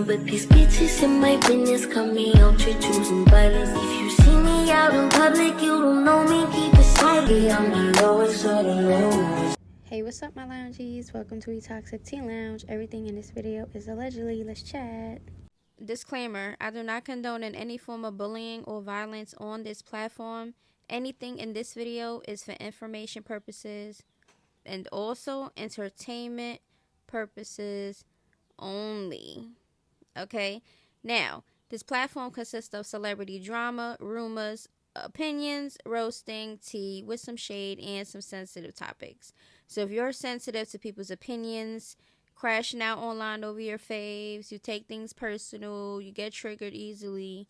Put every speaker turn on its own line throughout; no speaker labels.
But these bitches in my business cut me out to choosing violence. If you see me out in public, you don't know me, keep it silent. I'm the lowest of the lowest.
Hey, what's up, my loungies? Welcome to Toxic Teen Lounge. Everything in this video is allegedly. Let's chat. Disclaimer: I do not condone in any form of bullying or violence on this platform. Anything in this video is for information purposes and also entertainment purposes only. Okay? Now, this platform consists of celebrity drama, rumors, opinions, roasting, tea with some shade, and some sensitive topics. So if you're sensitive to people's opinions, crashing out online over your faves, you take things personal, you get triggered easily,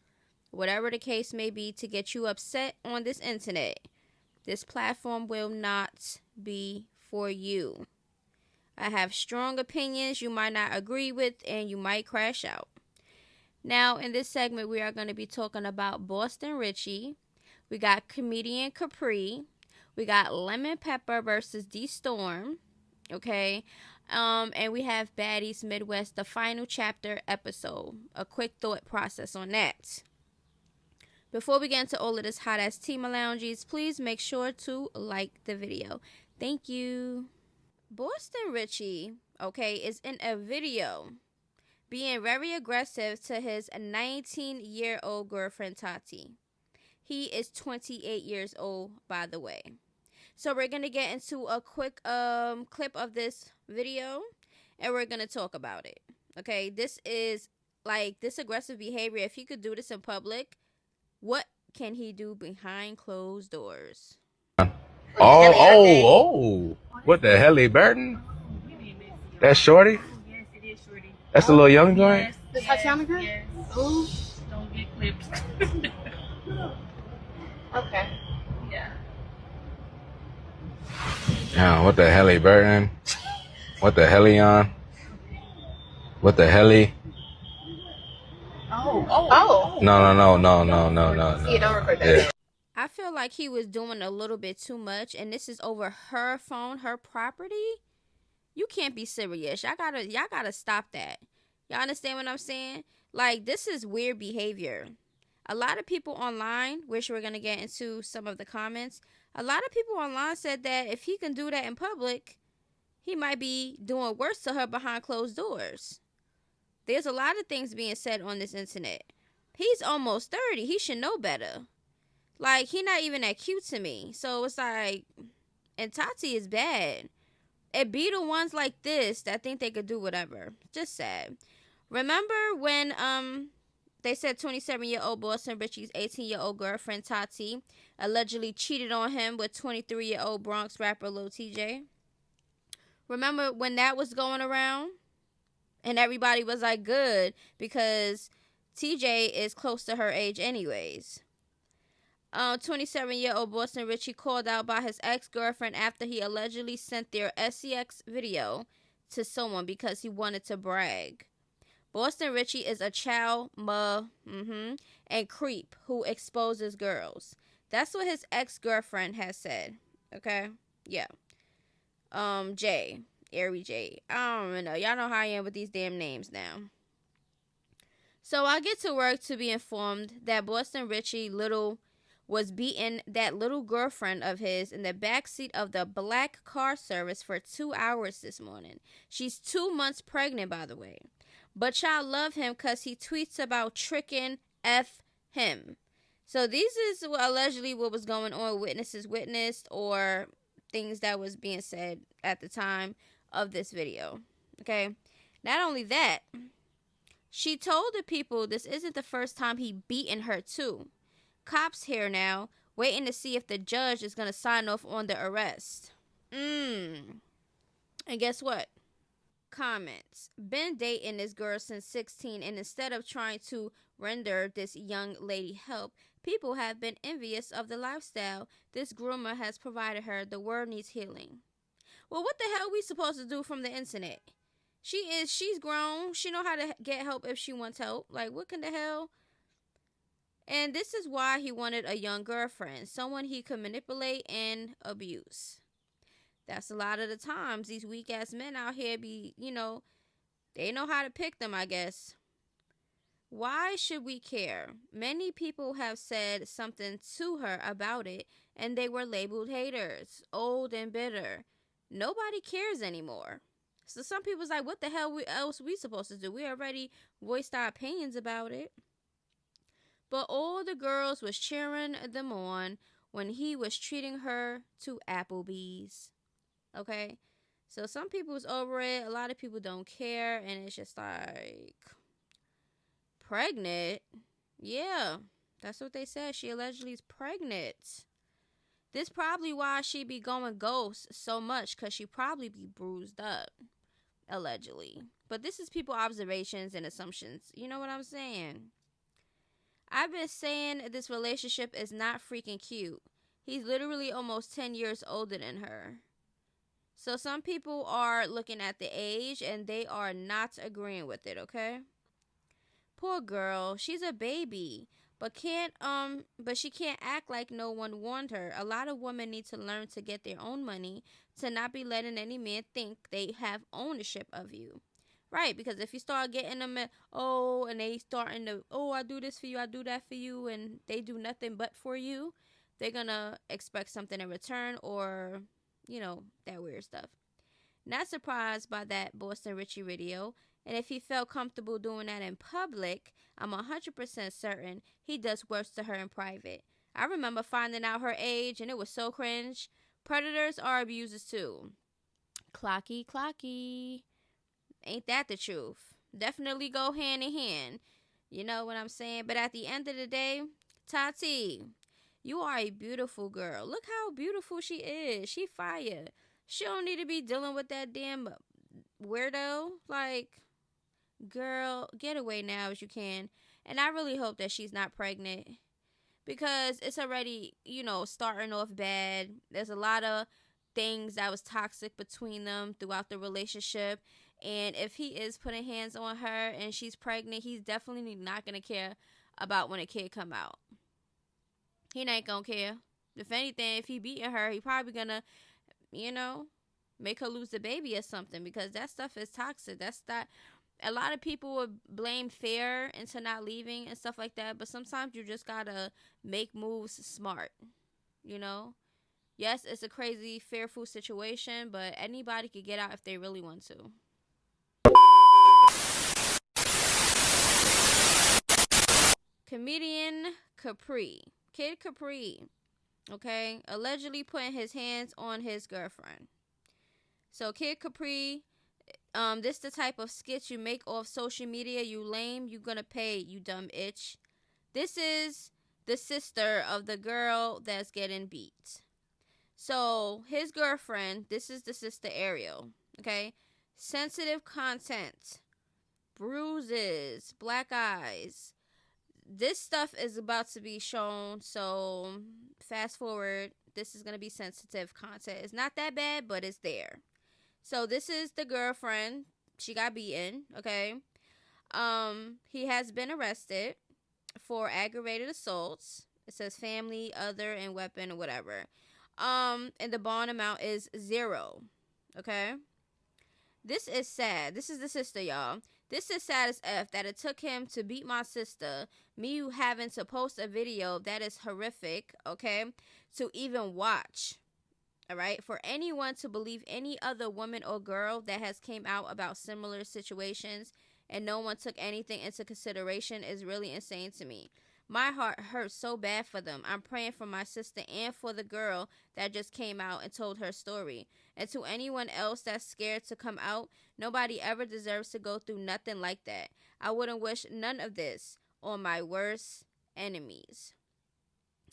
whatever the case may be to get you upset on this internet, this platform will not be for you. I have strong opinions you might not agree with, and you might crash out. Now, in this segment, we are going to be talking about Boston Richey. We got comedian Capri. We got Lemon Pepper versus D Storm. Okay. And we have Baddies Midwest, the final chapter episode. A quick thought process on that. Before we get into all of this hot ass tea, my loungies, please make sure to like the video. Thank you. Boston Richey, okay, is in a video being very aggressive to his 19-year-old girlfriend, Tati. He is 28 years old, by the way. So we're going to get into a quick clip of this video, and we're going to talk about it. Okay, this is, like, this aggressive behavior. If he could do this in public, what can he do behind closed doors?
Oh. What the hell, Burton? That's Shorty?
Yes, it is Shorty.
That's the little young joint?
Yes,
The Tatiana girl?
yes.
Ooh.
Don't get clipped.
Okay.
Yeah.
Yeah, what the hell, Burton? What the hell, on? What the hell?
Oh.
No.
Yeah, don't record that.
Yeah.
I feel like he was doing a little bit too much, and this is over her phone, her property. You can't be serious. Y'all gotta stop that. Y'all understand what I'm saying? Like, this is weird behavior. A lot of people online, which we're gonna get into some of the comments, a lot of people online said that if he can do that in public, he might be doing worse to her behind closed doors. There's a lot of things being said on this internet. He's almost 30. He should know better. Like, he not even that cute to me. So it's like, and Tati is bad. It be the ones like this that think they could do whatever. Just sad. Remember when they said 27-year-old Boston Richey's 18-year-old girlfriend Tati allegedly cheated on him with 23-year-old Bronx rapper Lil TJ? Remember when that was going around? And everybody was like, good, because TJ is close to her age anyways. 27-year-old Boston Richey called out by his ex-girlfriend after he allegedly sent their sex video to someone because he wanted to brag. Boston Richey is a child and creep who exposes girls. That's what his ex-girlfriend has said. Okay? Yeah. Ari J. I don't even know. Y'all know how I am with these damn names now. So I get to work to be informed that Boston Richey was beating that little girlfriend of his in the backseat of the black car service for 2 hours this morning. She's 2 months pregnant, by the way. But y'all love him because he tweets about tricking him. So these is allegedly what was going on. Witnesses witnessed or things that was being said at the time of this video. Okay? Not only that, she told the people this isn't the first time he beaten her too. Cops here now, waiting to see if the judge is going to sign off on the arrest. And guess what? Comments. Been dating this girl since 16, and instead of trying to render this young lady help, people have been envious of the lifestyle this groomer has provided her. The world needs healing. Well, what the hell are we supposed to do from the internet? She's grown. She know how to get help if she wants help. Like, what can the hell? And this is why he wanted a young girlfriend, someone he could manipulate and abuse. That's a lot of the times these weak-ass men out here be, they know how to pick them, I guess. Why should we care? Many people have said something to her about it, and they were labeled haters, old and bitter. Nobody cares anymore. So some people's like, what the hell else we supposed to do? We already voiced our opinions about it. But all the girls was cheering them on when he was treating her to Applebee's. Okay? So some people's over it. A lot of people don't care. And it's just like, pregnant? Yeah, that's what they said. She allegedly is pregnant. This probably why she be going ghost so much, because she probably be bruised up. Allegedly. But this is people observations and assumptions. You know what I'm saying? I've been saying this relationship is not freaking cute. He's literally almost 10 years older than her. So some people are looking at the age and they are not agreeing with it, okay? Poor girl, she's a baby, but she can't act like no one warned her. A lot of women need to learn to get their own money, to not be letting any man think they have ownership of you. Right, because if you start getting them, and they starting to, I do this for you, I do that for you, and they do nothing but for you, they're gonna expect something in return, or, that weird stuff. Not surprised by that Boston Richey video, and if he felt comfortable doing that in public, I'm 100% certain he does worse to her in private. I remember finding out her age, and it was so cringe. Predators are abusers too. Clocky. Ain't that the truth? Definitely go hand in hand. You know what I'm saying? But at the end of the day, Tati, you are a beautiful girl. Look how beautiful she is. She fire. She don't need to be dealing with that damn weirdo. Like, girl, get away now as you can. And I really hope that she's not pregnant, because it's already, starting off bad. There's a lot of things that was toxic between them throughout the relationship. And if he is putting hands on her and she's pregnant, he's definitely not going to care about when a kid come out. He ain't going to care. If anything, if he beating her, he probably going to, make her lose the baby or something, because that stuff is toxic. That's not. A lot of people would blame fear into not leaving and stuff like that, but sometimes you just got to make moves smart, Yes, it's a crazy, fearful situation, but anybody could get out if they really want to. Comedian Kid Capri, okay, allegedly putting his hands on his girlfriend. So Kid Capri, this the type of skits you make off social media, you lame, you gonna pay, you dumb itch. This is the sister of the girl that's getting beat. So his girlfriend, this is the sister Ariel, okay? Sensitive content, bruises, black eyes. This stuff is about to be shown, so fast forward. This is going to be sensitive content. It's not that bad, but it's there. So this is the girlfriend. She got beaten, okay? He has been arrested for aggravated assaults. It says family, other, and weapon, or whatever. And the bond amount is 0, okay? This is sad. This is the sister, y'all. This is sad as F that it took him to beat my sister, me having to post a video that is horrific, okay, to even watch, all right? For anyone to believe any other woman or girl that has came out about similar situations and no one took anything into consideration is really insane to me. My heart hurts so bad for them. I'm praying for my sister and for the girl that just came out and told her story. And to anyone else that's scared to come out, nobody ever deserves to go through nothing like that. I wouldn't wish none of this on my worst enemies.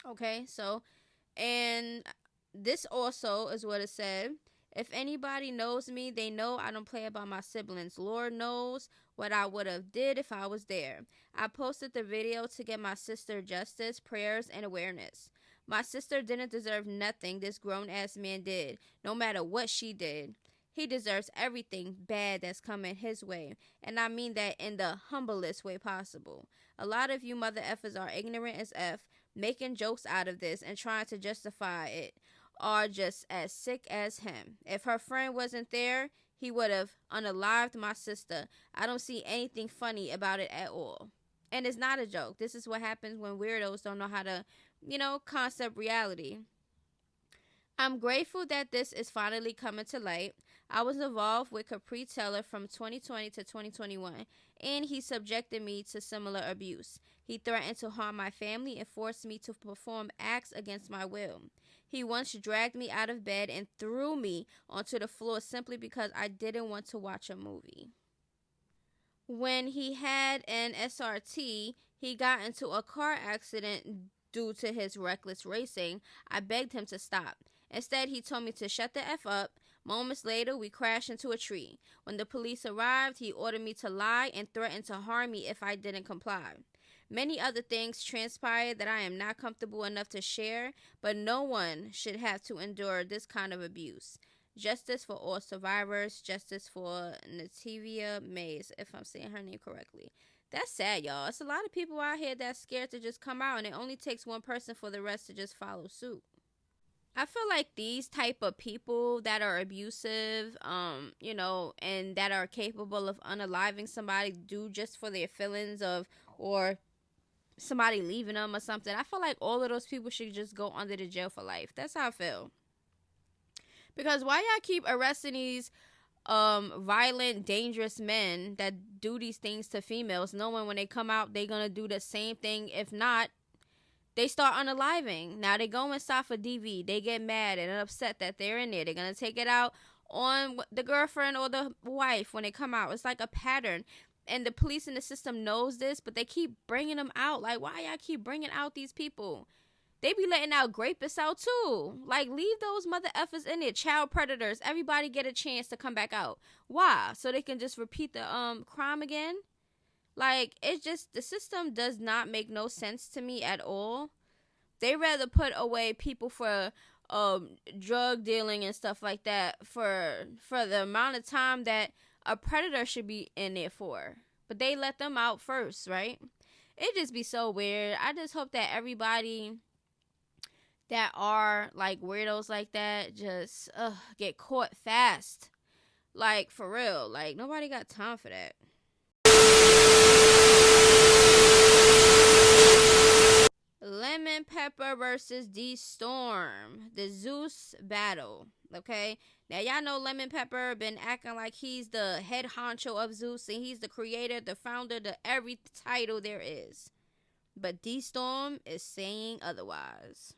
Okay, so, and this also is what it said. If anybody knows me, they know I don't play about my siblings. Lord knows what I would have did if I was there. I posted the video to get my sister justice, prayers, and awareness. My sister didn't deserve nothing this grown-ass man did, no matter what she did. He deserves everything bad that's coming his way, and I mean that in the humblest way possible. A lot of you mother effers are ignorant as F, making jokes out of this and trying to justify it, are just as sick as him. If her friend wasn't there, he would have unalived my sister. I don't see anything funny about it at all. And it's not a joke. This is what happens when weirdos don't know how to, concept reality. I'm grateful that this is finally coming to light. I was involved with Capri Teller from 2020 to 2021, and he subjected me to similar abuse. He threatened to harm my family and forced me to perform acts against my will. He once dragged me out of bed and threw me onto the floor simply because I didn't want to watch a movie. When he had an SRT, he got into a car accident due to his reckless racing. I begged him to stop. Instead, he told me to shut the F up. Moments later, we crashed into a tree. When the police arrived, he ordered me to lie and threatened to harm me if I didn't comply. Many other things transpired that I am not comfortable enough to share, but no one should have to endure this kind of abuse. Justice for all survivors. Justice for Nativia Mays, if I'm saying her name correctly. That's sad, y'all. It's a lot of people out here that's scared to just come out, and it only takes one person for the rest to just follow suit. I feel like these type of people that are abusive, and that are capable of unaliving somebody due just for their feelings or somebody leaving them or something. I feel like all of those people should just go under the jail for life. That's how I feel. Because why y'all keep arresting these violent, dangerous men that do these things to females, knowing when they come out they're gonna do the same thing? If not, they start unaliving. Now they go inside for DV. They get mad and upset that they're in there. They're gonna take it out on the girlfriend or the wife when they come out. It's like a pattern. And the police and the system knows this, but they keep bringing them out. Like, why y'all keep bringing out these people? They be letting out rapists out too. Like, leave those mother effers in there. Child predators. Everybody get a chance to come back out. Why? So they can just repeat the crime again? Like, it's just, the system does not make no sense to me at all. They rather put away people for drug dealing and stuff like that for the amount of time that a predator should be in there for. But they let them out first, right? It just be so weird. I just hope that everybody that are like weirdos like that just get caught fast. Like, for real. Like, nobody got time for that. Lemon Pepper versus D Storm, the Zeus battle. Okay, now y'all know Lemon Pepper been acting like he's the head honcho of Zeus, and he's the creator, the founder, the every title there is. But D Storm is saying otherwise.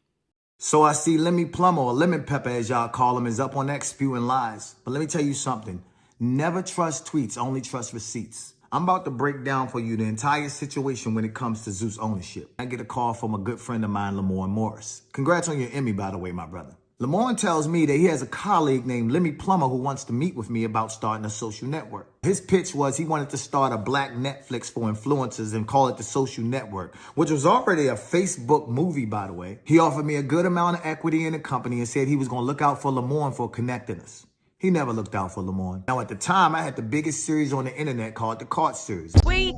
So I see Lemmy Plummer, or Lemon Pepper as y'all call him, is up on X spewing lies. But let me tell you something. Never trust tweets, only trust receipts. I'm about to break down for you the entire situation when it comes to Zeus ownership. I get a call from a good friend of mine, Lemuel Morris. Congrats on your Emmy, by the way, my brother. Lemuel tells me that he has a colleague named Lemmy Plummer who wants to meet with me about starting a social network. His pitch was he wanted to start a black Netflix for influencers and call it the Social Network, which was already a Facebook movie, by the way. He offered me a good amount of equity in the company and said he was going to look out for Lemuel for connecting us. He never looked out for Lemuel. Now, at the time, I had the biggest series on the internet called the Cart Series.
Wait,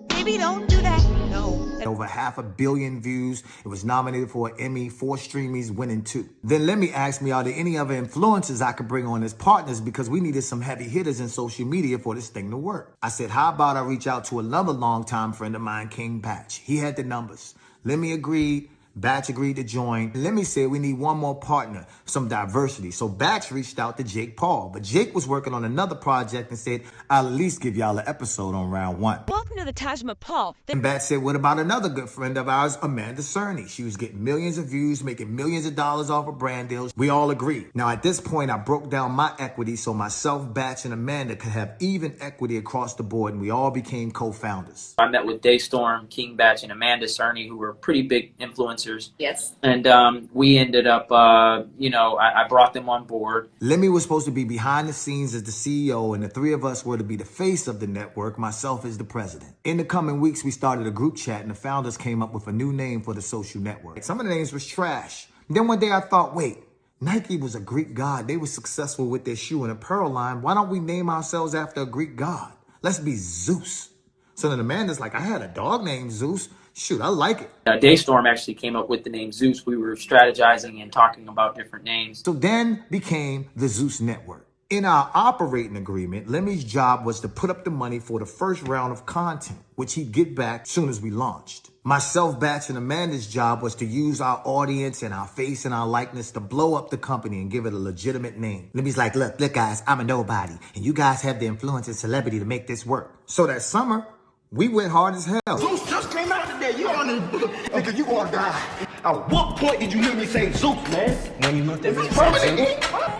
baby, don't do that. No.
Over 500 million views. It was nominated for an Emmy, 4 Streamies, winning 2. Then Lemmy asked me, are there any other influencers I could bring on as partners because we needed some heavy hitters in social media for this thing to work. I said, how about I reach out to another longtime friend of mine, King Batch. He had the numbers. Lemmy agreed. Batch agreed to join. Lemmy said we need one more partner, some diversity. So Batch reached out to Jake Paul, but Jake was working on another project and said, I'll at least give y'all an episode on round 1.
Welcome to the Taj Mahal.
And Batch said, what about another good friend of ours, Amanda Cerny? She was getting millions of views, making millions of dollars off of brand deals. We all agreed. Now, at this point, I broke down my equity so myself, Batch, and Amanda could have even equity across the board, and we all became co-founders.
I met with Daystorm, King Batch, and Amanda Cerny, who were pretty big influencers.
Yes.
And we ended up, I brought them on board.
Lemmy was supposed to be behind the scenes as the CEO, and the 3 of us were to be the face of the network, myself as the president. In the coming weeks, we started a group chat, and the founders came up with a new name for the social network. Some of the names was trash. Then one day I thought, wait, Nike was a Greek god. They were successful with their shoe and apparel line. Why don't we name ourselves after a Greek god? Let's be Zeus. So then Amanda's like, I had a dog named Zeus. Shoot, I like it.
Daystorm actually came up with the name Zeus. We were strategizing and talking about different names.
So then became the Zeus Network. In our operating agreement, Lemmy's job was to put up the money for the first round of content, which he'd get back soon as we launched. Myself, Batch, and Amanda's job was to use our audience and our face and our likeness to blow up the company and give it a legitimate name. Lemmy's like, look guys, I'm a nobody, and you guys have the influence and celebrity to make this work. So that summer, we went hard as hell.
Zeus just came out today. You on this nigga, you gonna die. At what point did you hear me say Zeus, man?
When you looked at me,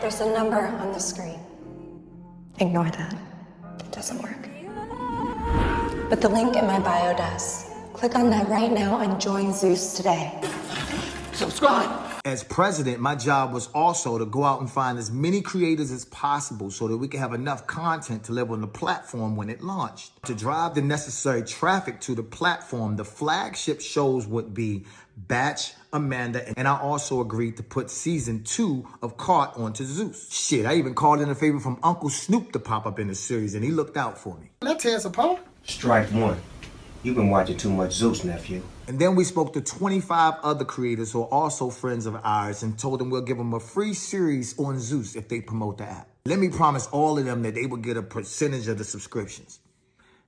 there's a number on the screen. Ignore that. It doesn't work. But the link in my bio does. Click on that right now and join Zeus today.
Subscribe.
As president, my job was also to go out and find as many creators as possible so that we could have enough content to live on the platform when it launched. To drive the necessary traffic to the platform, the flagship shows would be Batch, Amanda, and I also agreed to put season 2 of Caught onto Zeus. Shit, I even called in a favor from Uncle Snoop to pop up in the series, and he looked out for me.
Let's tear us apart.
Strike one. You've been watching too much Zeus, nephew.
And then we spoke to 25 other creators who are also friends of ours and told them we'll give them a free series on Zeus if they promote the app. Let me promise all of them that they would get a percentage of the subscriptions.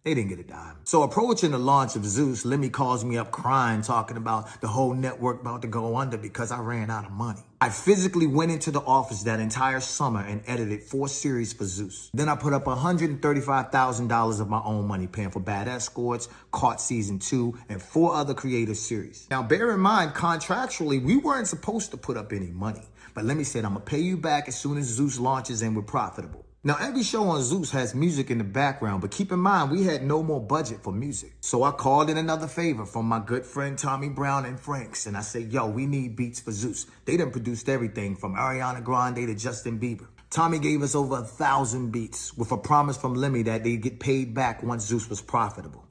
They didn't get a dime. So approaching the launch of Zeus, Lemmy calls me up crying, talking about the whole network about to go under because I ran out of money. I physically went into the office that entire summer and edited 4 series for Zeus. Then I put up $135,000 of my own money, paying for Bad Escorts, Caught Season 2, and 4 other creative series. Now, bear in mind, contractually, we weren't supposed to put up any money. But Lemmy said, I'm gonna pay you back as soon as Zeus launches and we're profitable. Now, every show on Zeus has music in the background, but keep in mind, we had no more budget for music. So I called in another favor from my good friend Tommy Brown and Franks, and I said, yo, we need beats for Zeus. They done produced everything from Ariana Grande to Justin Bieber. Tommy gave us over 1,000 beats with a promise from Lemmy that they'd get paid back once Zeus was profitable.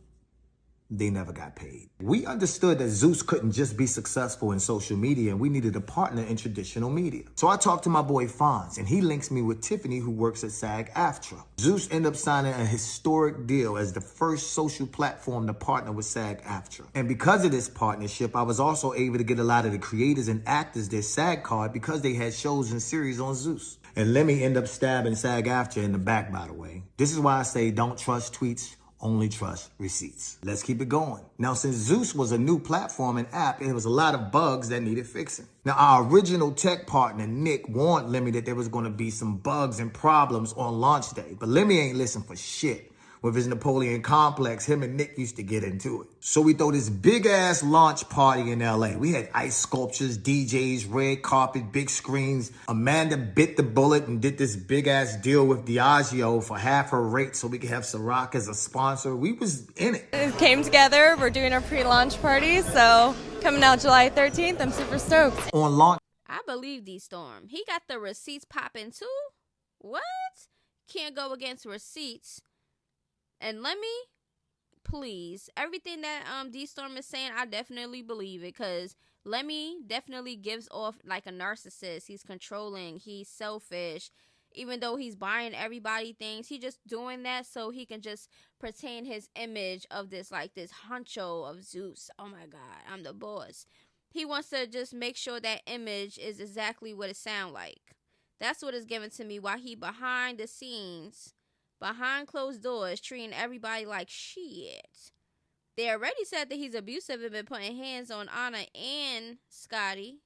They never got paid. We understood that Zeus couldn't just be successful in social media, and we needed a partner in traditional media. So I talked to my boy Fonz, and he links me with Tiffany, who works at SAG-AFTRA. Zeus ended up signing a historic deal as the first social platform to partner with SAG-AFTRA. And because of this partnership, I was also able to get a lot of the creators and actors their SAG card because they had shows and series on Zeus. And let me end up stabbing SAG-AFTRA in the back, by the way. This is why I say don't trust tweets. Only trust receipts. Let's keep it going. Now, since Zeus was a new platform and app, there was a lot of bugs that needed fixing. Now, our original tech partner, Nick, warned Lemmy that there was going to be some bugs and problems on launch day. But Lemmy ain't listen for shit. With his Napoleon complex, him and Nick used to get into it. So we throw this big-ass launch party in LA. We had ice sculptures, DJs, red carpet, big screens. Amanda bit the bullet and did this big-ass deal with Diageo for half her rate so we could have Ciroc as a sponsor. We was in it.
It came together. We're doing our pre-launch party, so coming out July 13th. I'm super stoked.
On launch,
I believe D-Storm. He got the receipts popping too? What? Can't go against receipts. And let me, please, everything that D-Storm is saying, I definitely believe it. Because Lemmy definitely gives off like a narcissist. He's controlling. He's selfish. Even though he's buying everybody things, he just doing that so he can just pretend his image of this, like this honcho of Zeus. Oh my God, I'm the boss. He wants to just make sure that image is exactly what it sounds like. That's what is given to me while he behind the scenes, behind closed doors, treating everybody like shit. They already said that he's abusive and been putting hands on Anna and Scotty.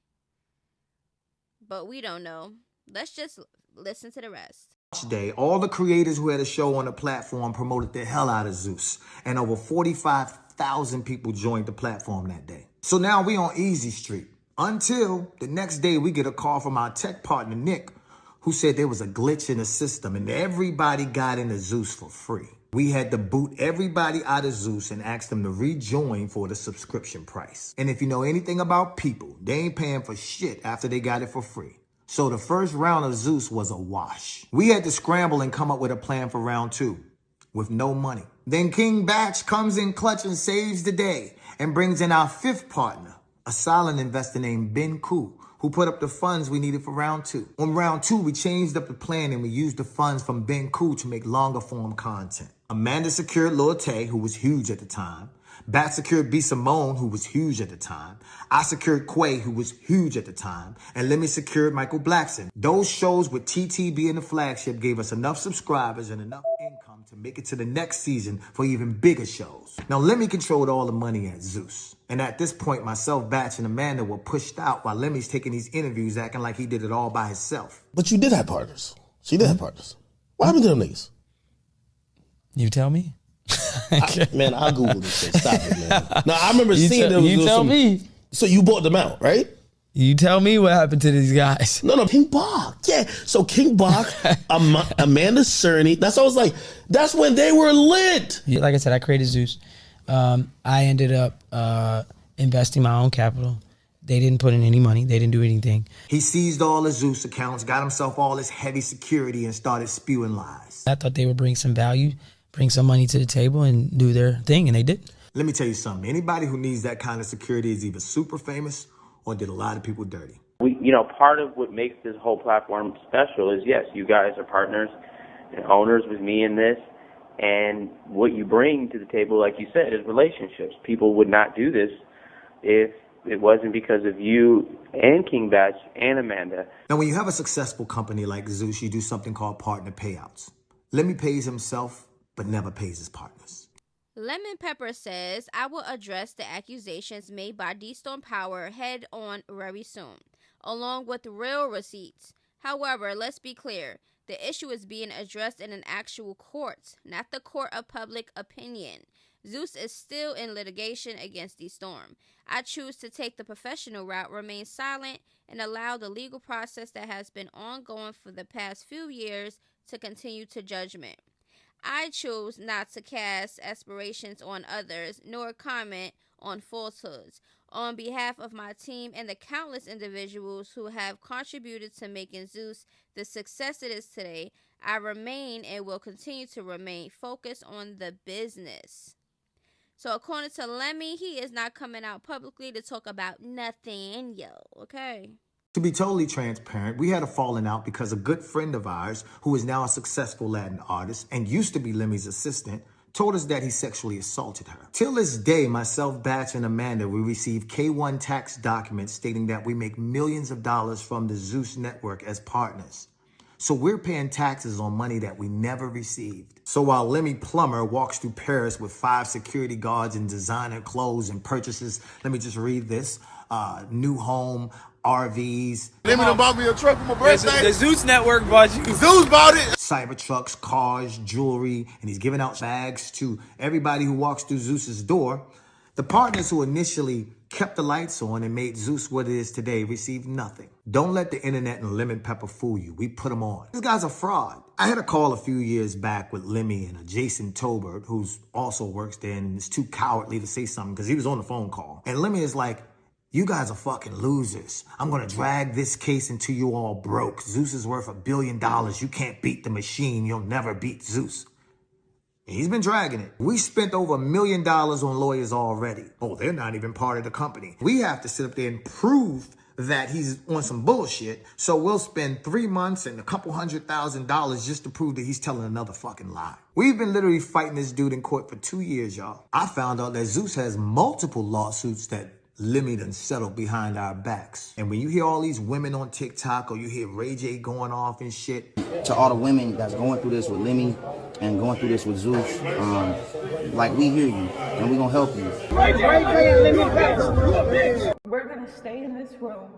But we don't know. Let's just listen to the rest.
Day, all the creators who had a show on the platform promoted the hell out of Zeus. And over 45,000 people joined the platform that day. So now we on Easy Street. Until the next day we get a call from our tech partner, Nick, who said there was a glitch in the system and everybody got into Zeus for free. We had to boot everybody out of Zeus and ask them to rejoin for the subscription price. And if you know anything about people, they ain't paying for shit after they got it for free. So the first round of Zeus was a wash. We had to scramble and come up with a plan for round 2 with no money. Then King Batch comes in clutch and saves the day and brings in our 5th partner, a silent investor named Ben Koo, who put up the funds we needed for round 2. On round 2, we changed up the plan and we used the funds from Ben Koo to make longer form content. Amanda secured Lil Tay, who was huge at the time. Bat secured B. Simone, who was huge at the time. I secured Quay, who was huge at the time. And Lemmy secured Michael Blackson. Those shows with TT being the flagship gave us enough subscribers and enough income to make it to the next season for even bigger shows. Now, Lemmy controlled all the money at Zeus. And at this point, myself, Batch, and Amanda were pushed out while Lemmy's taking these interviews acting like he did it all by himself.
But you did have partners. She did have partners. What happened to them niggas?
You tell me.
Man, I'll Google this shit. Stop it, man. Now, I remember seeing them.
You tell me.
So you bought them out, right?
You tell me what happened to these guys.
No, King Bach. Yeah. So King Bach, Amanda Cerny. That's I was like, that's when they were lit.
Like I said, I created Zeus. I ended up investing my own capital. They didn't put in any money. They didn't do anything.
He seized all his Zeus accounts, got himself all his heavy security, and started spewing lies.
I thought they would bring some value, bring some money to the table, and do their thing, and they didn't.
Let me tell you something. Anybody who needs that kind of security is either super famous or did a lot of people dirty.
Part of what makes this whole platform special is, yes, you guys are partners and owners with me in this. And what you bring to the table, like you said, is relationships. People would not do this if it wasn't because of you and King Batch and Amanda.
Now, when you have a successful company like Zeus, you do something called partner payouts. Lemmy pays himself, but never pays his partners.
Lemon Pepper says, I will address the accusations made by D-Storm Power head on very soon, along with real receipts. However, let's be clear. The issue is being addressed in an actual court, not the court of public opinion. Zeus is still in litigation against D-Storm. I choose to take the professional route, remain silent, and allow the legal process that has been ongoing for the past few years to continue to judgment. I chose not to cast aspirations on others, nor comment on falsehoods. On behalf of my team and the countless individuals who have contributed to making Zeus the success it is today, I remain and will continue to remain focused on the business. So according to Lemmy, he is not coming out publicly to talk about nothing, okay?
To be totally transparent, we had a falling out because a good friend of ours, who is now a successful Latin artist and used to be Lemmy's assistant, told us that he sexually assaulted her. Till this day, myself, Batch, and Amanda, we receive K1 tax documents stating that we make millions of dollars from the Zeus Network as partners. So we're paying taxes on money that we never received. So while Lemmy Plumber walks through Paris with 5 security guards and designer clothes and purchases, let me just read this, new home, RVs.
Lemmy done bought me a truck for my birthday.
The Zeus Network bought you.
Zeus bought it.
Cybertrucks, cars, jewelry, and he's giving out bags to everybody who walks through Zeus's door. The partners who initially kept the lights on and made Zeus what it is today received nothing. Don't let the internet and Lemon Pepper fool you. We put them on. This guy's a fraud. I had a call a few years back with Lemmy and a Jason Tobert, who's also works there and is too cowardly to say something because he was on the phone call. And Lemmy is like, you guys are fucking losers. I'm gonna drag this case until you all broke. Zeus is worth $1 billion. You can't beat the machine. You'll never beat Zeus. And he's been dragging it. We spent over $1 million on lawyers already. Oh, they're not even part of the company. We have to sit up there and prove that he's on some bullshit. So we'll spend 3 months and a couple $100,000 just to prove that he's telling another fucking lie. We've been literally fighting this dude in court for 2 years, y'all. I found out that Zeus has multiple lawsuits that Lemmy done settled behind our backs. And when you hear all these women on TikTok or you hear Ray J going off and shit.
To all the women that's going through this with Lemmy and going through this with Zeus, we hear you and we're gonna help you.
We're gonna stay in this room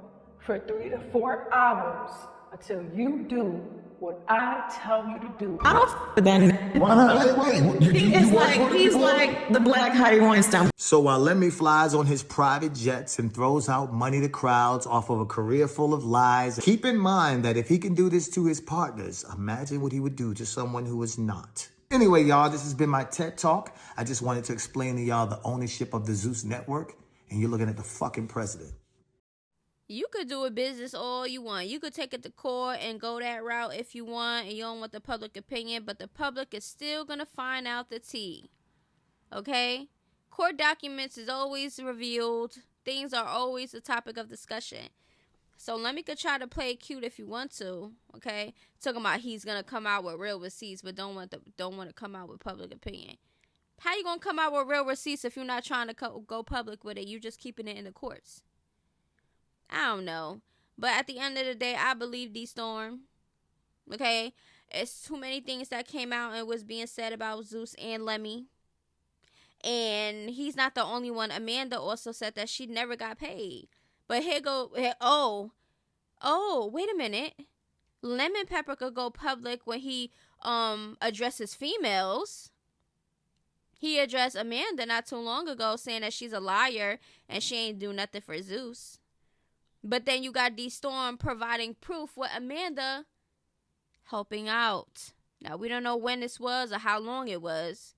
for 3 to 4 hours until you do what I tell you to do.
I don't f with that.
Why not?
He's like the Black Harry Weinstein.
So while Lemmy flies on his private jets and throws out money to crowds off of a career full of lies, keep in mind that if he can do this to his partners, imagine what he would do to someone who is not. Anyway, y'all, this has been my TED Talk. I just wanted to explain to y'all the ownership of the Zeus Network, and you're looking at the fucking president.
You could do a business all you want. You could take it to court and go that route if you want, and you don't want the public opinion, but the public is still going to find out the tea. Okay? Court documents is always revealed. Things are always the topic of discussion. So Lemmy could try to play it cute if you want to, okay? Talking about he's going to come out with real receipts, but don't want to come out with public opinion. How you gonna come out with real receipts if you're not trying to go public with it? You just keeping it in the courts. I don't know. But at the end of the day, I believe D-Storm. Okay? It's too many things that came out and was being said about Zeus and Lemmy. And he's not the only one. Amanda also said that she never got paid. But wait a minute. Lemon Pepper could go public when he addresses females. He addressed Amanda not too long ago, saying that she's a liar and she ain't do nothing for Zeus. But then you got D-Storm providing proof with Amanda helping out. Now, we don't know when this was or how long it was,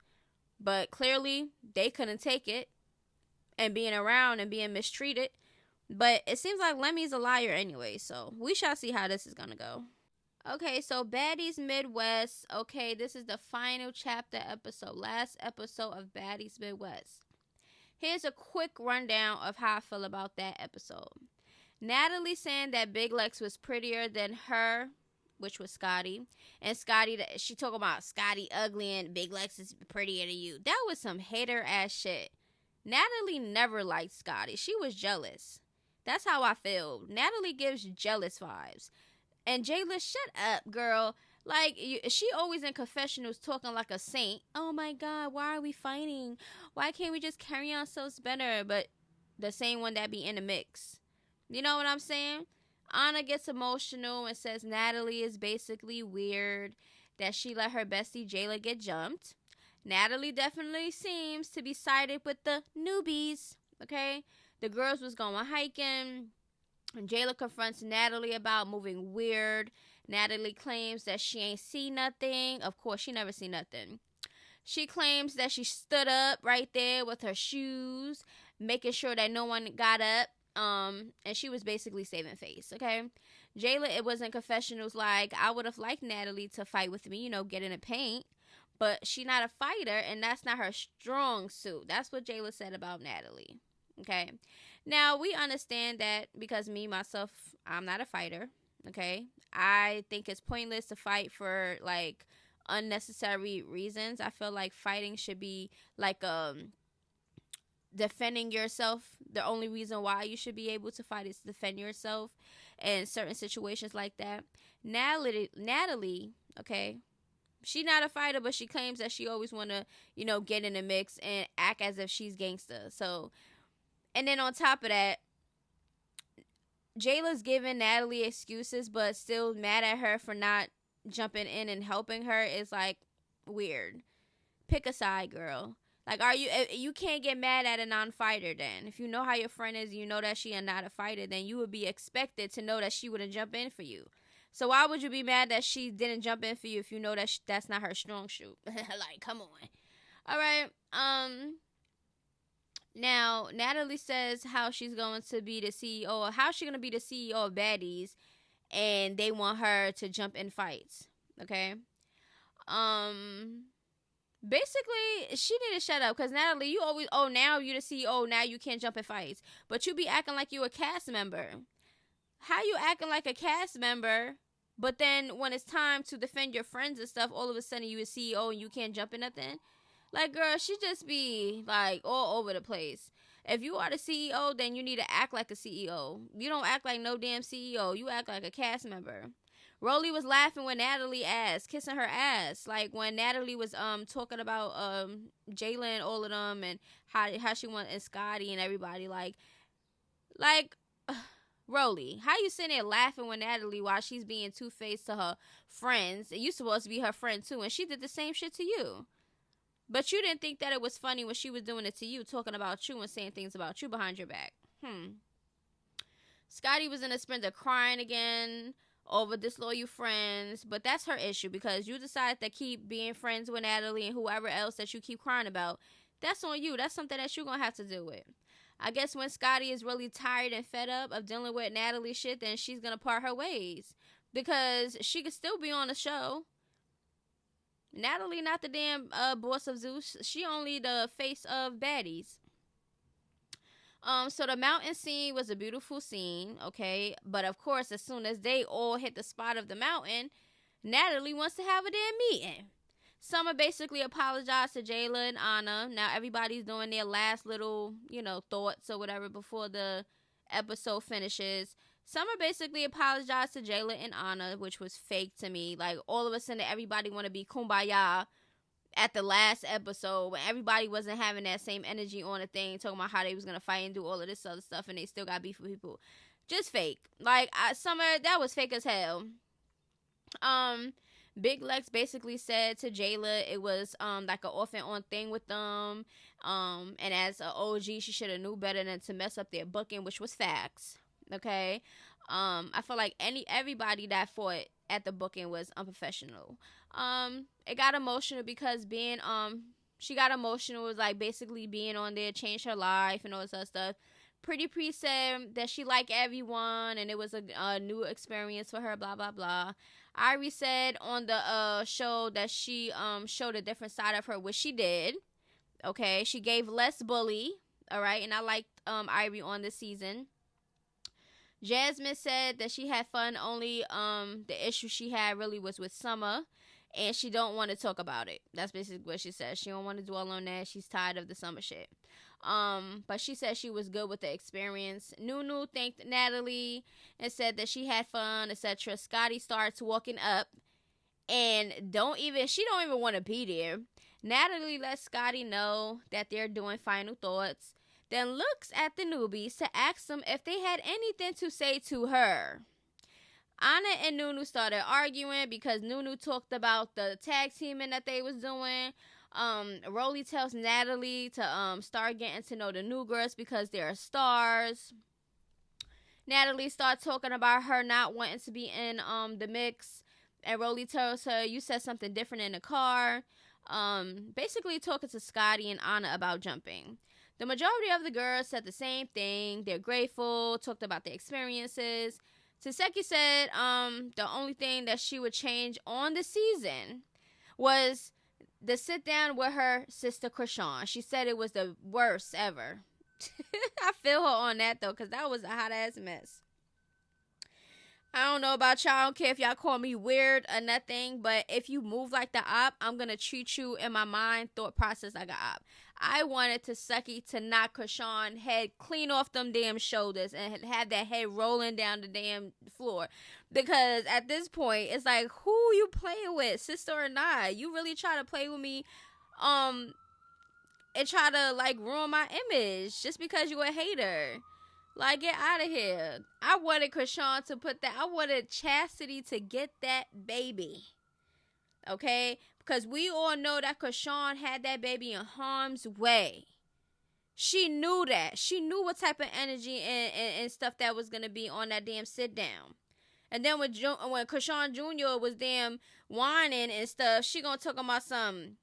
but clearly they couldn't take it and being around and being mistreated. But it seems like Lemmy's a liar anyway, so we shall see how this is going to go. Okay, so Baddies Midwest. Okay, this is the final chapter episode, last episode of Baddies Midwest. Here's a quick rundown of how I feel about that episode. Natalie saying that Big Lex was prettier than her, which was Scotty. And Scotty, she talking about Scotty ugly and Big Lex is prettier than you. That was some hater ass shit. Natalie never liked Scotty. She was jealous. That's how I feel. Natalie gives jealous vibes. And Jayla, shut up, girl. Like, she always in confessionals talking like a saint. Oh my God, why are we fighting? Why can't we just carry ourselves better? But the same one that be in the mix. You know what I'm saying? Anna gets emotional and says Natalie is basically weird, that she let her bestie Jayla get jumped. Natalie definitely seems to be sided with the newbies, okay? The girls was going hiking. Jayla confronts Natalie about moving weird. Natalie claims that she ain't see nothing. Of course, she never see nothing. She claims that she stood up right there with her shoes, making sure that no one got up. And she was basically saving face, okay? Jayla, it was in confessionals like, I would have liked Natalie to fight with me, get in the paint. But she not a fighter, and that's not her strong suit. That's what Jayla said about Natalie, okay? Now, we understand that because me, myself, I'm not a fighter, okay? I think it's pointless to fight for, like, unnecessary reasons. I feel like fighting should be, like, defending yourself. The only reason why you should be able to fight is to defend yourself in certain situations like that. Natalie, okay, she's not a fighter, but she claims that she always want to, get in the mix and act as if she's gangster. So, and then on top of that, Jayla's giving Natalie excuses, but still mad at her for not jumping in and helping her is, like, weird. Pick a side, girl. Like, you can't get mad at a non-fighter then. If you know how your friend is, you know that she is not a fighter, then you would be expected to know that she wouldn't jump in for you. So why would you be mad that she didn't jump in for you if you know that that's not her strong suit? Like, come on. All right. Now, Natalie says how she's going to be the CEO, or how she's going to be the CEO of Baddies, and they want her to jump in fights. Okay? Basically, she need to shut up, because Natalie, you always, now you're the CEO, now you can't jump in fights. But you be acting like you a cast member. How you acting like a cast member, but then when it's time to defend your friends and stuff, all of a sudden you a CEO and you can't jump in nothing? Like, girl, she just be, like, all over the place. If you are the CEO, then you need to act like a CEO. You don't act like no damn CEO. You act like a cast member. Rolly was laughing when Natalie asked, kissing her ass. Like, when Natalie was talking about Jayla and all of them and how she went, and Scotty and everybody. Like, Rolly, how you sitting there laughing with Natalie while she's being two-faced to her friends? You supposed to be her friend too, and she did the same shit to you. But you didn't think that it was funny when she was doing it to you, talking about you and saying things about you behind your back. Scotty was in a sprinter crying again over disloyal friends, but that's her issue, because you decided to keep being friends with Natalie and whoever else that you keep crying about. That's on you. That's something that you're going to have to deal with. I guess when Scotty is really tired and fed up of dealing with Natalie shit, then she's going to part her ways, because she could still be on the show. Natalie not the damn boss of Zeus. She only the face of Baddies. So the mountain scene was a beautiful scene, okay? But of course, as soon as they all hit the spot of the mountain, Natalie wants to have a damn meeting. Summer basically apologized to Jayla and Anna. Now everybody's doing their last little, thoughts or whatever before the episode finishes. Summer basically apologized to Jayla and Anna, which was fake to me. Like, all of a sudden, everybody want to be kumbaya at the last episode when everybody wasn't having that same energy on the thing, talking about how they was going to fight and do all of this other stuff, and they still got beef with people. Just fake. Like, Summer, that was fake as hell. Big Lex basically said to Jayla it was like an off and on thing with them, and as an OG she should have knew better than to mess up their booking, which was facts. Okay, I feel like everybody that fought at the booking was unprofessional. It got emotional because she got emotional, was like basically being on there changed her life and all this other stuff. Pretty Pre said that she liked everyone and it was a new experience for her, blah blah blah. Irie said on the show that she showed a different side of her, which she did. Okay, she gave less bully, all right, and I liked Irie on this season. Jasmine said that she had fun, only the issue she had really was with Summer, and she don't want to talk about it. That's basically what she said. She don't want to dwell on that. She's tired of the Summer shit. But she said she was good with the experience. Nunu thanked Natalie and said that she had fun, etc. Scotty starts walking up and she don't even want to be there. Natalie lets Scotty know that they're doing final thoughts, then looks at the newbies to ask them if they had anything to say to her. Anna and Nunu started arguing because Nunu talked about the tag teaming that they was doing. Rolly tells Natalie to start getting to know the new girls because they're stars. Natalie starts talking about her not wanting to be in the mix, and Rolly tells her, you said something different in the car. Basically talking to Scotty and Anna about jumping. The majority of the girls said the same thing. They're grateful, talked about their experiences. Taseki said the only thing that she would change on the season was the sit down with her sister Krishan. She said it was the worst ever. I feel her on that though, because that was a hot ass mess. I don't know about y'all. I don't care if y'all call me weird or nothing, but if you move like the op, I'm going to treat you in my mind thought process like an op. I wanted Taseki to knock Krishan head clean off them damn shoulders and have that head rolling down the damn floor. Because at this point, it's like, who you playing with, sister or not? You really try to play with me and try to like ruin my image just because you a hater. Like, get out of here. I wanted Krishan to put that. I wanted Chastity to get that baby. Okay? Because we all know that Krishan had that baby in harm's way. She knew that. She knew what type of energy and stuff that was going to be on that damn sit down. And then when Krishan Jr. was damn whining and stuff, she going to talk about some.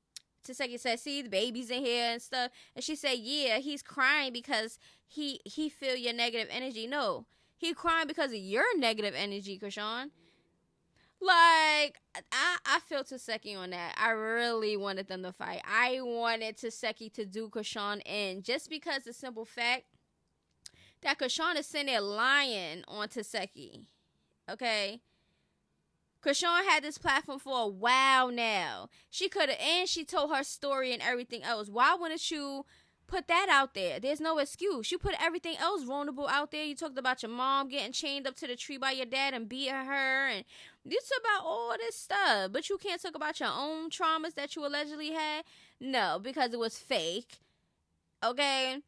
Taseki said, see, the baby's in here and stuff. And she said, yeah, he's crying because he feel your negative energy. No, he crying because of your negative energy, Krishan. Like, I feel Taseki on that. I really wanted them to fight. I wanted Taseki to do Krishan in just because the simple fact that Krishan is sitting there lying on Taseki. Okay? Krishan had this platform for a while now. She could have, and she told her story and everything else. Why wouldn't you put that out there? There's no excuse. You put everything else vulnerable out there. You talked about your mom getting chained up to the tree by your dad and beating her, and you talk about all this stuff, but you can't talk about your own traumas that you allegedly had. No, because it was fake. Okay,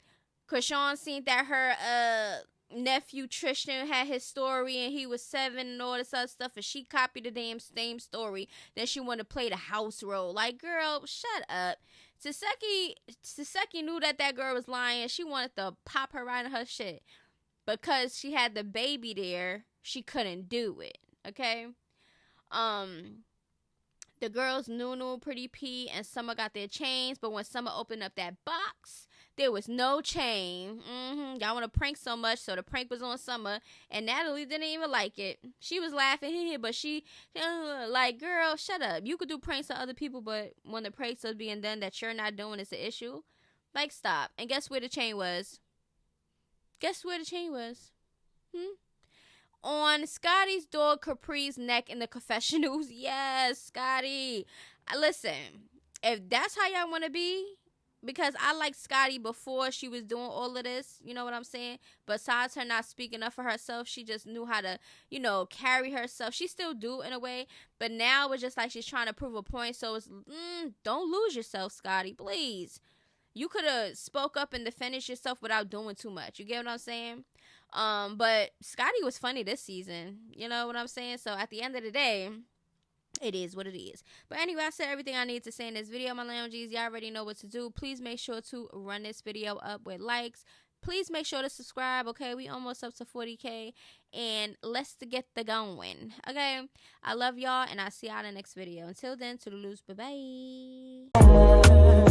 Krishan seen that her nephew Tristan had his story and he was 7 and all this other stuff, and she copied the damn same story. Then she wanted to play the house role. Like, girl, shut up. Taseki knew that girl was lying. She wanted to pop her right in her shit. Because she had the baby there, she couldn't do it. Okay? The girls, Nunu, Pretty P, and Summer got their chains, but when Summer opened up that box, there was no chain. Y'all want to prank so much, so the prank was on Summer, and Natalie didn't even like it. She was laughing, but she, like, girl, shut up. You could do pranks on other people, but when the pranks are being done that you're not doing, it's an issue. Like, stop. And guess where the chain was? On Scotty's dog Capri's neck in the confessionals. Yes, Scotty. Listen, if that's how y'all want to be, because I liked Scotty before she was doing all of this, you know what I'm saying? Besides her not speaking up for herself, she just knew how to, you know, carry herself. She still do in a way, but now it's just like she's trying to prove a point. So it's, don't lose yourself, Scotty, please. You could have spoke up and defended yourself without doing too much. You get what I'm saying? But Scotty was funny this season. You know what I'm saying? So at the end of the day, it is what it is. But anyway, I said everything I need to say in this video, my loungies. Y'all already know what to do. Please make sure to run this video up with likes. Please make sure to subscribe, okay? We almost up to 40K. And let's get the going, okay? I love y'all, and I'll see y'all in the next video. Until then, toodaloos, bye-bye.